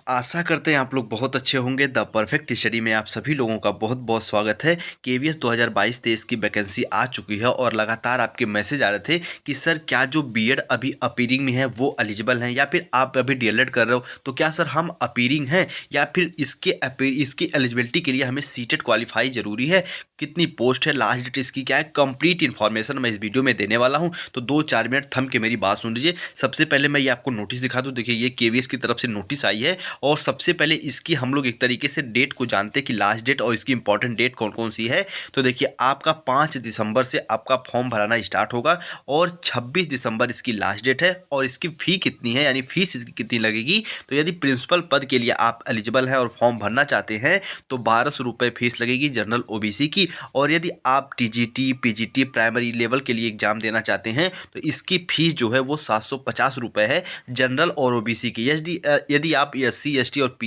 आशा करते हैं आप लोग बहुत अच्छे होंगे। द परफेक्ट स्टडी में आप सभी लोगों का बहुत बहुत स्वागत है। केवीएस 2022-23 की वैकेंसी आ चुकी है और लगातार आपके मैसेज आ रहे थे कि सर क्या जो बीएड अभी अपीयरिंग में है वो एलिजिबल हैं, या फिर आप अभी डीएलएड कर रहे हो तो क्या सर हम अपीयरिंग हैं, या फिर इसकी एलिजिबिलिटी के लिए हमें सीटेट क्वालिफाई जरूरी है, कितनी पोस्ट है, लास्ट डेट इसकी क्या है। कंप्लीट इन्फॉर्मेशन मैं इस वीडियो में देने वाला हूं, तो 2-4 मिनट थम के मेरी बात सुन लीजिए। सबसे पहले मैं ये आपको नोटिस दिखा दूं। देखिए ये केवीएस की तरफ से नोटिस आई है और सबसे पहले इसकी हम लोग एक तरीके से डेट को जानते हैं कि लास्ट डेट और इसकी इंपॉर्टेंट डेट कौन कौन सी है। तो देखिए आपका 5 दिसंबर से आपका फॉर्म भराना स्टार्ट होगा और 26 दिसंबर इसकी लास्ट डेट है। और इसकी फ़ी कितनी है, यानी फीस इसकी कितनी लगेगी। तो यदि प्रिंसिपल पद के लिए आप एलिजिबल हैं और फॉर्म भरना चाहते हैं तो 1200 रुपये फीस लगेगी जनरल ओबीसी की। और यदि आप टीजीटी पीजीटी प्राइमरी लेवल के लिए एग्जाम देना चाहते हैं तो इसकी फीस जो है वो 750 रुपये है जनरल और ओबीसी की। यदि आप एससी एसटी और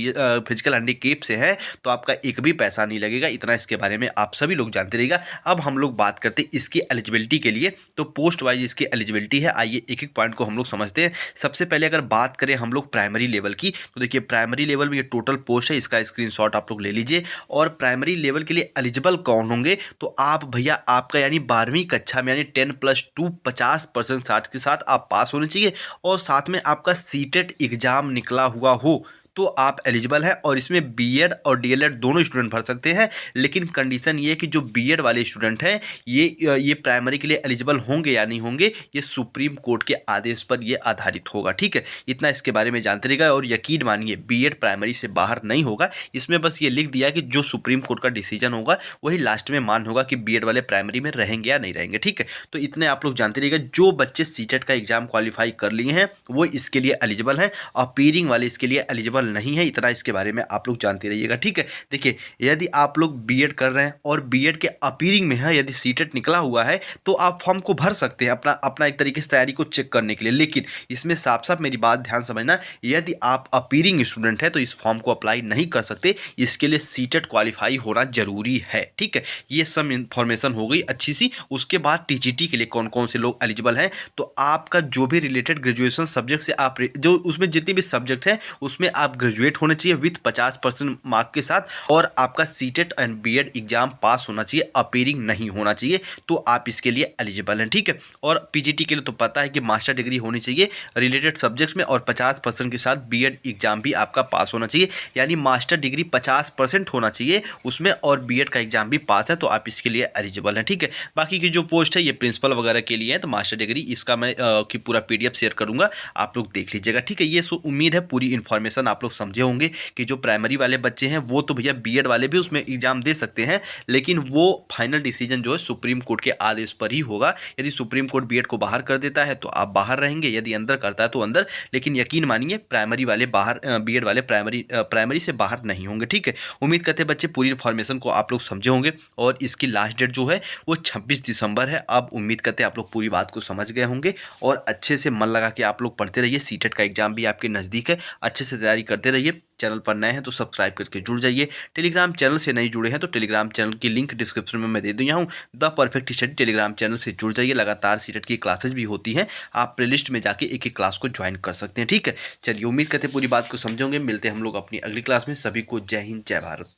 फिजिकल हैंडीकेप से हैं तो आपका एक भी पैसा नहीं लगेगा। इतना इसके बारे में आप सभी लोग जानते रहिएगा। अब हम लोग बात करते हैं इसकी एलिजिबिलिटी के लिए। तो पोस्ट वाइज इसकी एलिजिबिलिटी है, आइए एक एक पॉइंट को हम लोग समझते हैं। सबसे पहले अगर बात करें हम लोग प्राइमरी लेवल की, तो देखिए प्राइमरी लेवल में ये टोटल पोस्ट है, इसका स्क्रीनशॉट आप लोग ले लीजिए। और प्राइमरी लेवल के लिए एलिजिबल कौन होंगे, तो आप भैया आपका यानी 12वीं कक्षा में यानी 10+2 50% साठ के साथ आप पास होने चाहिए और साथ में आपका सीटेट एग्जाम निकला हुआ हो तो आप एलिजिबल हैं। और इसमें बीएड और डीएलएड दोनों स्टूडेंट भर सकते हैं, लेकिन कंडीशन ये है कि जो बीएड वाले स्टूडेंट हैं ये प्राइमरी के लिए एलिजिबल होंगे या नहीं होंगे, ये सुप्रीम कोर्ट के आदेश पर ये आधारित होगा। ठीक है, इतना इसके बारे में जानते रहिएगा। और यकीन मानिए बीएड प्राइमरी से बाहर नहीं होगा। इसमें बस ये लिख दिया कि जो सुप्रीम कोर्ट का डिसीजन होगा वही लास्ट में मान होगा कि बीएड वाले प्राइमरी में रहेंगे या नहीं रहेंगे। ठीक है, तो इतने आप लोग जानते रहिएगा। जो बच्चे सीटेट का एग्जाम क्वालिफाई कर लिए हैं वो इसके लिए एलिजिबल हैं, अपीयरिंग वाले इसके लिए एलिजिबल नहीं है। इतना इसके बारे में आप लोग जानते रहिएगा। ठीक है, देखिए यदि आप लोग बीएड कर रहे हैं और बीएड के अपीयरिंग में है, यदि सीटेट निकला हुआ है तो आप फॉर्म को भर सकते हैं अपना एक तरीके से तैयारी को चेक करने के लिए। लेकिन इसमें साफ साफ मेरी बात ध्यान समझना, यदि आप अपीयरिंग स्टूडेंट है तो इस फॉर्म को अप्लाई नहीं कर सकते। इसके लिए सीटेट क्वालिफाई होना जरूरी है। ठीक है, ये सब इंफॉर्मेशन हो गई अच्छी सी। उसके बाद टीजीटी के लिए कौन कौन से लोग एलिजिबल हैं, तो आपका जो भी रिलेटेड ग्रेजुएशन सब्जेक्ट से आप जो उसमें जितने भी सब्जेक्ट हैं उसमें आप ग्रेजुएट होने चाहिए विथ 50% मार्क के साथ, और आपका CTET and BEd exam pass होना चाहिए, अपीयरिंग नहीं होना चाहिए, तो आप इसके लिए एलिजिबल हैं। ठीक है, और पीजीटी के लिए तो पता है कि मास्टर डिग्री होनी चाहिए रिलेटेड सब्जेक्ट्स में और 50% के साथ बीएड एग्जाम भी आपका पास होना चाहिए, यानी मास्टर डिग्री 50% होना चाहिए उसमें और बीएड का एग्जाम भी पास है, तो आप इसके लिए एलिजिबल हैं। ठीक है, बाकी की जो पोस्ट है ये प्रिंसिपल वगैरह के लिए है, तो मास्टर डिग्री इसका मैं की पूरा पीडीएफ शेयर करूंगा, आप लोग देख लीजिएगा। ठीक है, ये उम्मीद है पूरी इन्फॉर्मेशन आप लोग समझे होंगे कि जो प्राइमरी वाले बच्चे हैं वो तो भैया बीएड वाले भी उसमें एग्जाम दे सकते हैं, लेकिन वो फाइनल डिसीजन जो है सुप्रीम कोर्ट के आदेश पर ही होगा। यदि सुप्रीम कोर्ट बीएड को बाहर कर देता है तो आप बाहर रहेंगे, यदि अंदर करता है तो अंदर। लेकिन यकीन मानिए प्राइमरी वाले बाहर, बीएड वाले प्राइमरी से बाहर नहीं होंगे। ठीक है, उम्मीद करते हैं बच्चे पूरी इन्फॉर्मेशन को आप लोग समझे होंगे। और इसकी लास्ट डेट जो है वो 26 दिसंबर है। अब उम्मीद करते हैं आप लोग पूरी बात को समझ गए होंगे और अच्छे से मन लगा के आप लोग पढ़ते रहिए। सीटेट का एग्जाम भी आपके नज़दीक है, अच्छे से तैयारी करते रहिए। चैनल पर नए हैं तो सब्सक्राइब करके जुड़ जाइए। टेलीग्राम चैनल से नहीं जुड़े हैं तो टेलीग्राम चैनल की लिंक डिस्क्रिप्शन में मैं दे दिया हूँ। The perfect study Telegram channel से जुड़ जाइए। लगातार सीटेट की क्लासेज भी होती हैं, आप प्लेलिस्ट में जाके एक एक क्लास को ज्वाइन कर सकते हैं। ठीक है, चलिए उम्मीद करते हैं पूरी बात को समझोगे। मिलते हैं हम लोग अपनी अगली क्लास में। सभी को जय हिंद, जय भारत।